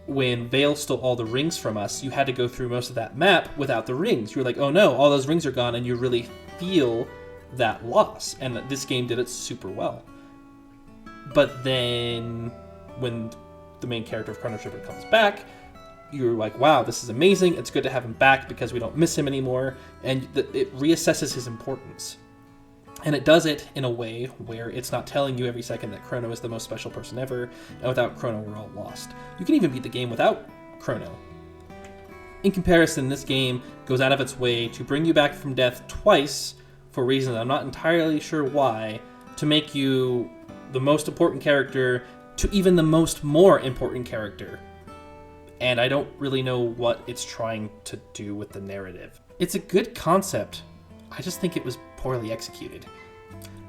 when Veyle stole all the rings from us, you had to go through most of that map without the rings. You were like, oh no, all those rings are gone, and you really feel that loss. And this game did it super well. But then, when the main character of Chrono Trigger comes back, you're like, wow, this is amazing. It's good to have him back because we don't miss him anymore. And it reassesses his importance. And it does it in a way where it's not telling you every second that Chrono is the most special person ever, and without Chrono, we're all lost. You can even beat the game without Chrono. In comparison, this game goes out of its way to bring you back from death twice, for reasons I'm not entirely sure why, to make you the most important character to even the more important character. And I don't really know what it's trying to do with the narrative. It's a good concept, I just think it was poorly executed.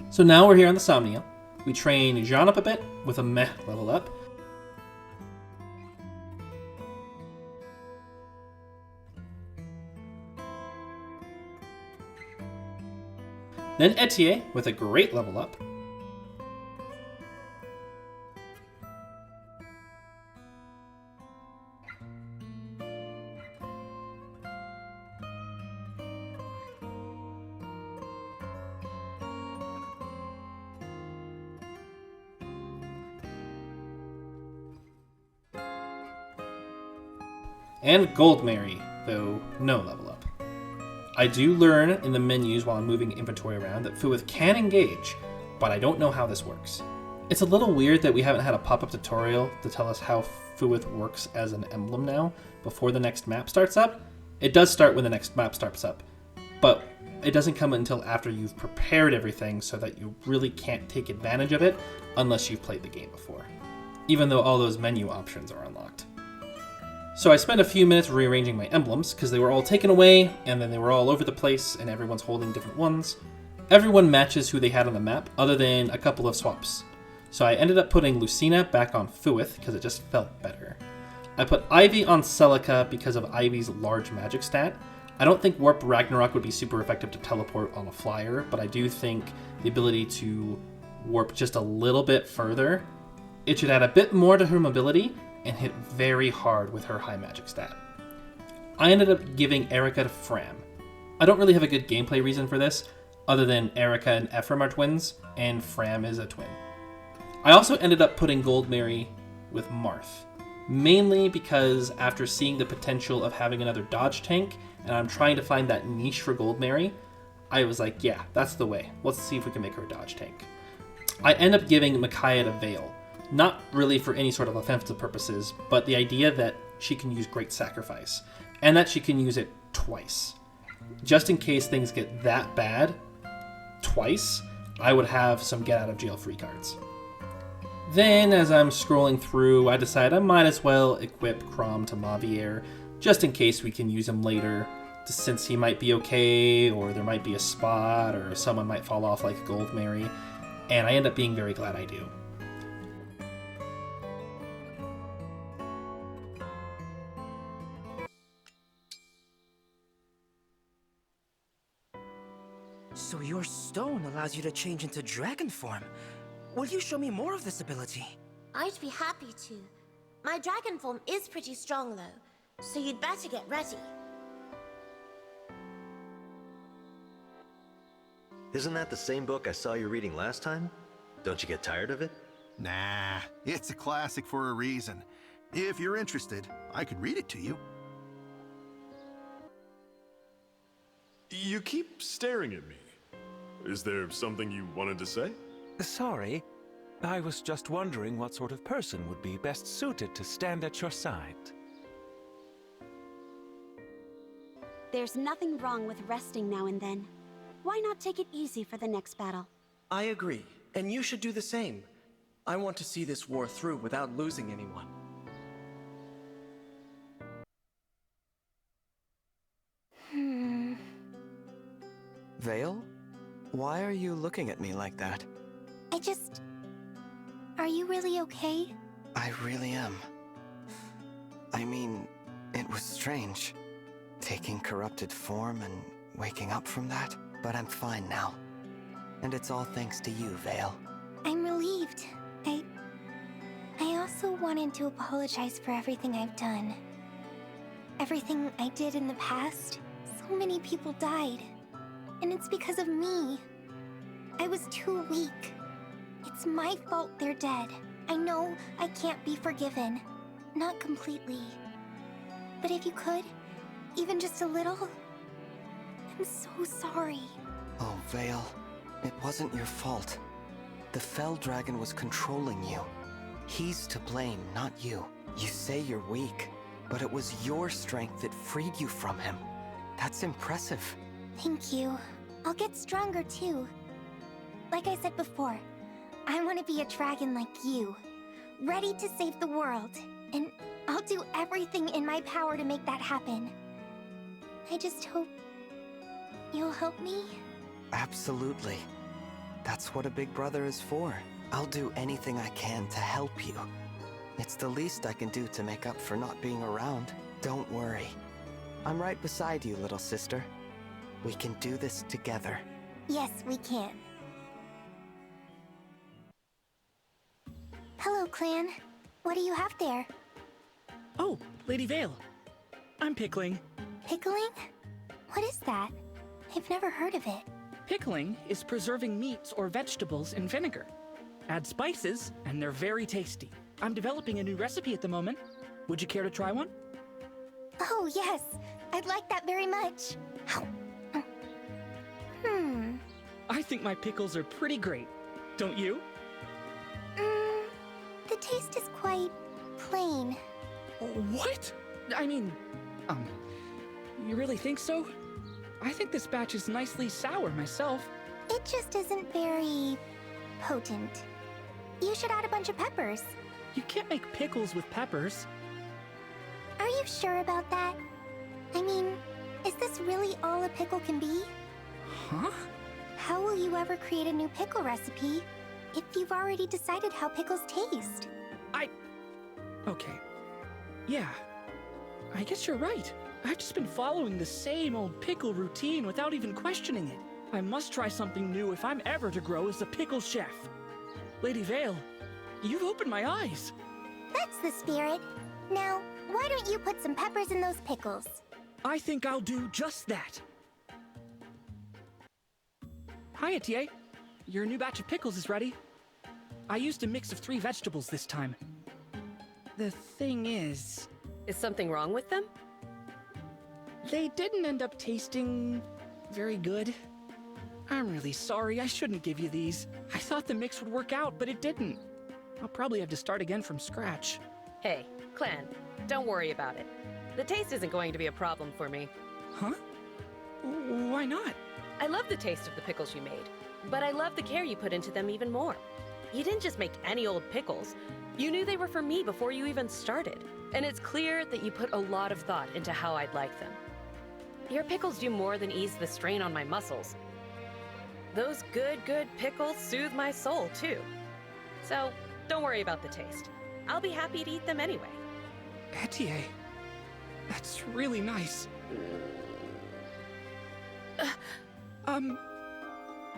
So now we're here on the Somniel. We train Jean up a bit with a meh level up. Then Etie with a great level up. And Goldmary, though no level up. I do learn in the menus while I'm moving inventory around that Fuath can engage, but I don't know how this works. It's a little weird that we haven't had a pop-up tutorial to tell us how Fuath works as an emblem now, before the next map starts up. It does start when the next map starts up, but it doesn't come until after you've prepared everything, so that you really can't take advantage of it unless you've played the game before, even though all those menu options are unlocked. So I spent a few minutes rearranging my emblems, because they were all taken away, and then they were all over the place, and everyone's holding different ones. Everyone matches who they had on the map, other than a couple of swaps. So I ended up putting Lucina back on Fuath, because it just felt better. I put Ivy on Celica because of Ivy's large magic stat. I don't think Warp Ragnarok would be super effective to teleport on a flyer, but I do think the ability to warp just a little bit further, it should add a bit more to her mobility, and hit very hard with her high magic stat. I ended up giving Erica to Framme. I don't really have a good gameplay reason for this, other than Erica and Ephraim are twins, and Framme is a twin. I also ended up putting Goldmary with Marth, mainly because after seeing the potential of having another dodge tank, and I'm trying to find that niche for Goldmary, I was like, yeah, that's the way. Let's see if we can make her a dodge tank. I end up giving Micaiah to Veyle. Not really for any sort of offensive purposes, but the idea that she can use Great Sacrifice, and that she can use it twice. Just in case things get that bad, twice, I would have some get-out-of-jail-free cards. Then, as I'm scrolling through, I decide I might as well equip Crom to Mauvier, just in case we can use him later, since he might be okay, or there might be a spot, or someone might fall off like Goldmary, and I end up being very glad I do. So your stone allows you to change into dragon form. Will you show me more of this ability? I'd be happy to. My dragon form is pretty strong though, so you'd better get ready. Isn't that the same book I saw you reading last time? Don't you get tired of it? Nah, it's a classic for a reason. If you're interested, I could read it to you. You keep staring at me. Is there something you wanted to say? Sorry. I was just wondering what sort of person would be best suited to stand at your side. There's nothing wrong with resting now and then. Why not take it easy for the next battle? I agree, and you should do the same. I want to see this war through without losing anyone. Veyle? Why are you looking at me like that? Are you really okay? I really am. I mean, it was strange. Taking corrupted form and waking up from that. But I'm fine now. And it's all thanks to you, Veyle. I'm relieved. I also wanted to apologize for everything I've done. Everything I did in the past. So many people died. And it's because of me. I was too weak. It's my fault they're dead. I know I can't be forgiven. Not completely. But if you could, even just a little... I'm so sorry. Oh, Veyle, it wasn't your fault. The fell dragon was controlling you. He's to blame, not you. You say you're weak, but it was your strength that freed you from him. That's impressive. Thank you. I'll get stronger too. Like I said before, I want to be a dragon like you. Ready to save the world. And I'll do everything in my power to make that happen. I just hope you'll help me? Absolutely. That's what a big brother is for. I'll do anything I can to help you. It's the least I can do to make up for not being around. Don't worry. I'm right beside you, little sister. We can do this together. Yes, we can. Hello, Clanne. What do you have there? Oh, Lady Veyle. I'm pickling. Pickling? What is that? I've never heard of it. Pickling is preserving meats or vegetables in vinegar. Add spices, and they're very tasty. I'm developing a new recipe at the moment. Would you care to try one? Oh, yes. I'd like that very much. I think my pickles are pretty great. Don't you? The taste is quite plain. What? I mean, you really think so? I think this batch is nicely sour myself. It just isn't very potent. You should add a bunch of peppers. You can't make pickles with peppers. Are you sure about that? I mean, is this really all a pickle can be? Huh? How will you ever create a new pickle recipe if you've already decided how pickles taste? Okay. Yeah. I guess you're right. I've just been following the same old pickle routine without even questioning it. I must try something new if I'm ever to grow as a pickle chef. Lady Veyle, you've opened my eyes. That's the spirit. Now, why don't you put some peppers in those pickles? I think I'll do just that. Hi, Etie. Your new batch of pickles is ready. I used a mix of 3 vegetables this time. The thing is... Is something wrong with them? They didn't end up tasting very good. I'm really sorry, I shouldn't give you these. I thought the mix would work out, but it didn't. I'll probably have to start again from scratch. Hey, Clanne, don't worry about it. The taste isn't going to be a problem for me. Huh? Why not? I love the taste of the pickles you made, but I love the care you put into them even more. You didn't just make any old pickles. You knew they were for me before you even started. And it's clear that you put a lot of thought into how I'd like them. Your pickles do more than ease the strain on my muscles. Those good pickles soothe my soul, too. So, don't worry about the taste. I'll be happy to eat them anyway. Etie, that's really nice.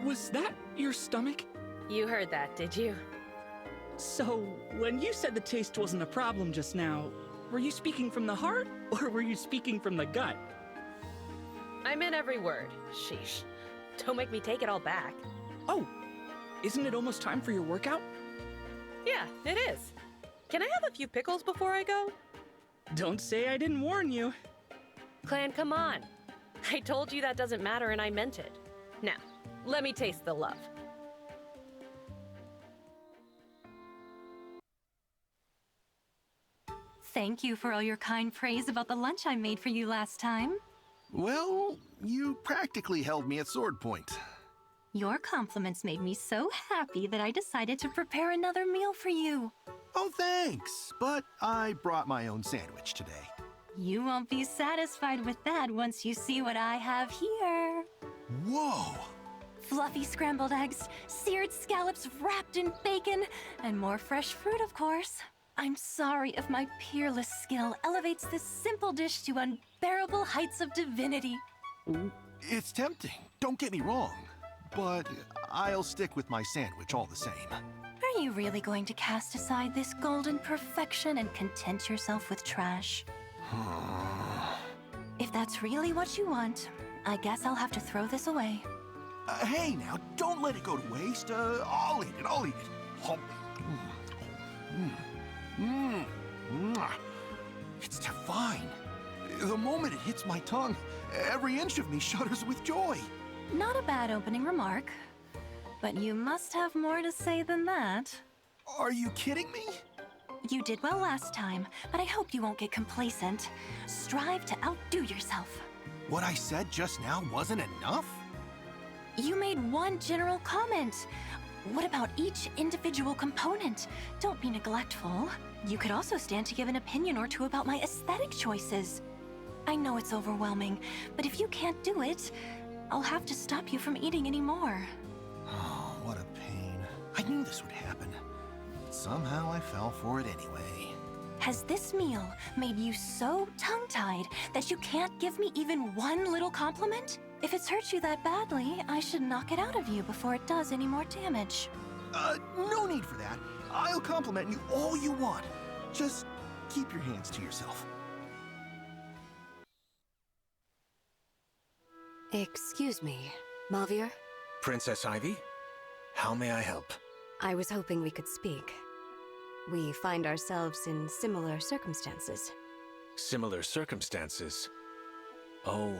Was that your stomach? You heard that, did you? So, when you said the taste wasn't a problem just now, were you speaking from the heart, or were you speaking from the gut? I meant every word. Sheesh. Don't make me take it all back. Oh, isn't it almost time for your workout? Yeah, it is. Can I have a few pickles before I go? Don't say I didn't warn you. Clanne, come on. I told you that doesn't matter and I meant it. Now, let me taste the love. Thank you for all your kind praise about the lunch I made for you last time. Well, you practically held me at sword point. Your compliments made me so happy that I decided to prepare another meal for you. Oh, thanks. But I brought my own sandwich today. You won't be satisfied with that once you see what I have here. Whoa! Fluffy scrambled eggs, seared scallops wrapped in bacon, and more fresh fruit, of course. I'm sorry if my peerless skill elevates this simple dish to unbearable heights of divinity. It's tempting, don't get me wrong. But I'll stick with my sandwich all the same. Are you really going to cast aside this golden perfection and content yourself with trash? If that's really what you want, I guess I'll have to throw this away. Hey now, don't let it go to waste. I'll eat it. It's divine. hits my tongue, every inch of me shudders with joy. Not a bad opening remark. But you must have more to say than that. Are you kidding me? You did well last time, but I hope you won't get complacent. Strive to outdo yourself. What I said just now wasn't enough? You made one general comment. What about each individual component? Don't be neglectful. You could also stand to give an opinion or two about my aesthetic choices. I know it's overwhelming, but if you can't do it, I'll have to stop you from eating anymore. Oh, what a pain. I knew this would happen. But somehow I fell for it anyway. Has this meal made you so tongue-tied that you can't give me even one little compliment? If it's hurt you that badly, I should knock it out of you before it does any more damage. No need for that. I'll compliment you all you want. Just keep your hands to yourself. Excuse me, Mauvier? Princess Ivy? How may I help? I was hoping we could speak. We find ourselves in similar circumstances. Similar circumstances? Oh,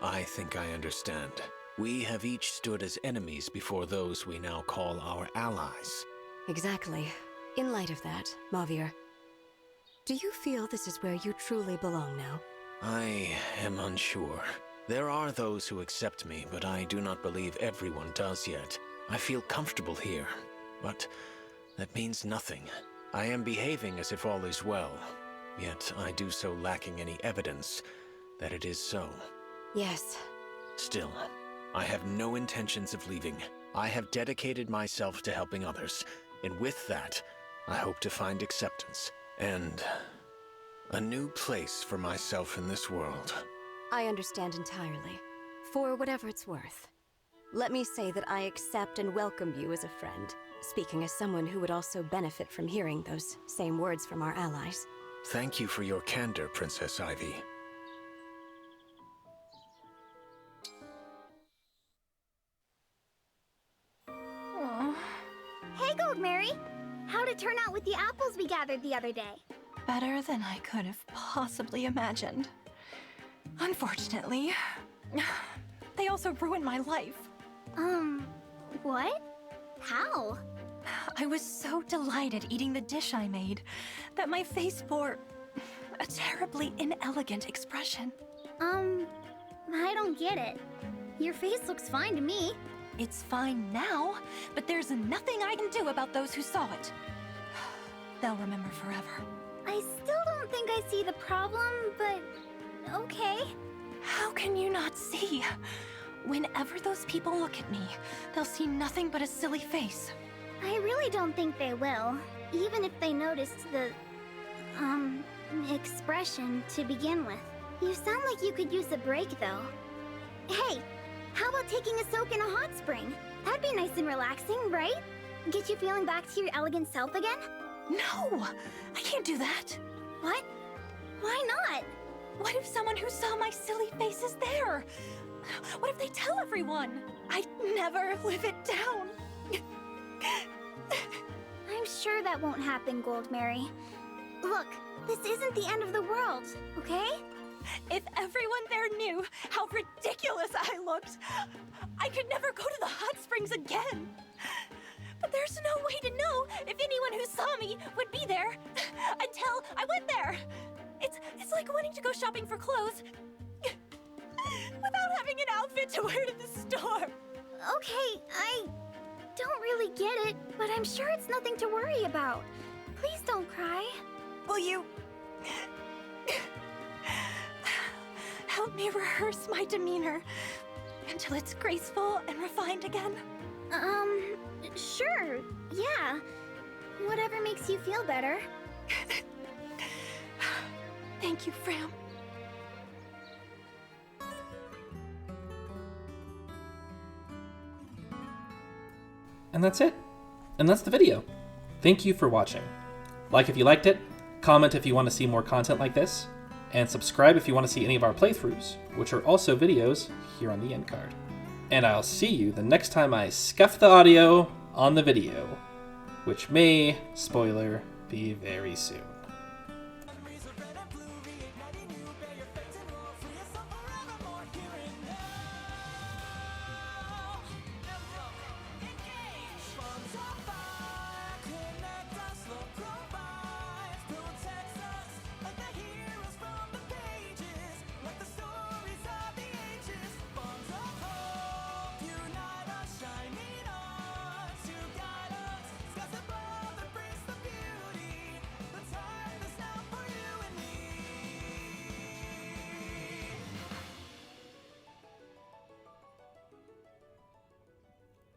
I think I understand. We have each stood as enemies before those we now call our allies. Exactly. In light of that, Mauvier, do you feel this is where you truly belong now? I am unsure. There are those who accept me, but I do not believe everyone does yet. I feel comfortable here, but that means nothing. I am behaving as if all is well, yet I do so lacking any evidence that it is so. Yes. Still, I have no intentions of leaving. I have dedicated myself to helping others, and with that, I hope to find acceptance and a new place for myself in this world. I understand entirely, for whatever it's worth. Let me say that I accept and welcome you as a friend, speaking as someone who would also benefit from hearing those same words from our allies. Thank you for your candor, Princess Ivy. Hey, Goldmary! How'd it turn out with the apples we gathered the other day? Better than I could have possibly imagined. Unfortunately, they also ruined my life. What? How? I was so delighted eating the dish I made that my face bore a terribly inelegant expression. I don't get it. Your face looks fine to me. It's fine now, but there's nothing I can do about those who saw it. They'll remember forever. I still don't think I see the problem, but okay. How can you not see? Whenever those people look at me, they'll see nothing but a silly face. I really don't think they will, even if they noticed the, expression to begin with. You sound like you could use a break, though. Hey, how about taking a soak in a hot spring? That'd be nice and relaxing, right? Get you feeling back to your elegant self again? No! I can't do that! What? Why not? What if someone who saw my silly face is there? What if they tell everyone? I'd never live it down. I'm sure that won't happen, Goldmary. Look, this isn't the end of the world, okay? If everyone there knew how ridiculous I looked, I could never go to the hot springs again. But there's no way to know if anyone who saw me would be there until I went there. It's like wanting to go shopping for clothes without having an outfit to wear to the store. Okay, I don't really get it, but I'm sure it's nothing to worry about. Please don't cry. Will you help me rehearse my demeanor until it's graceful and refined again? Sure, yeah. Whatever makes you feel better. Thank you, Framme. And that's it. And that's the video. Thank you for watching. Like if you liked it, comment if you want to see more content like this, and subscribe if you want to see any of our playthroughs, which are also videos here on the end card. And I'll see you the next time I scuff the audio on the video, which may, spoiler, be very soon.